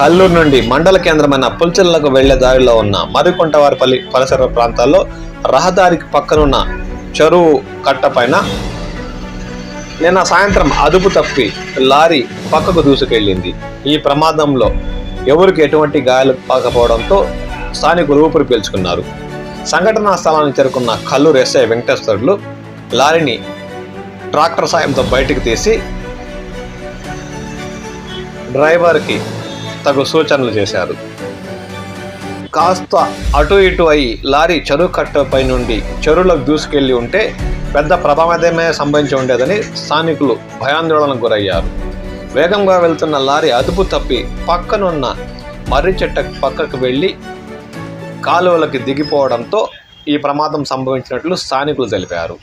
కల్లూరు నుండి మండల కేంద్రమైన పుల్చెర్లకు వెళ్లే దారిలో ఉన్న మర్రికుంటవారిపల్లి పరిసర ప్రాంతాల్లో రహదారికి పక్కనున్న చెరువు కట్టపైన నిన్న సాయంత్రం అదుపు తప్పి లారీ పక్కకు దూసుకెళ్లింది. ఈ ప్రమాదంలో ఎవరికి ఎటువంటి గాయాలు కాకపోవడంతో స్థానికులు ఊపిరి పీల్చుకున్నారు. సంఘటనా స్థలానికి చేరుకున్న కల్లూరు ఎస్ఐ వెంకటేశ్వర్లు లారీని ట్రాక్టర్ సాయంతో బయటికి తీసి డ్రైవర్కి తగు సూచనలు చేశారు. కాస్త అటు ఇటు అయి లారీ చెరువు కట్టపై నుండి చెరువులోకి దూసుకెళ్లి ఉంటే పెద్ద ప్రమాదమే సంభవించి ఉండేదని స్థానికులు భయాందోళనకు గురయ్యారు. వేగంగా వెళ్తున్న లారీ అదుపు తప్పి పక్కనున్న మర్రి చెట్ట పక్కకు వెళ్ళి కాలువలకి దిగిపోవడంతో ఈ ప్రమాదం సంభవించినట్లు స్థానికులు తెలిపారు.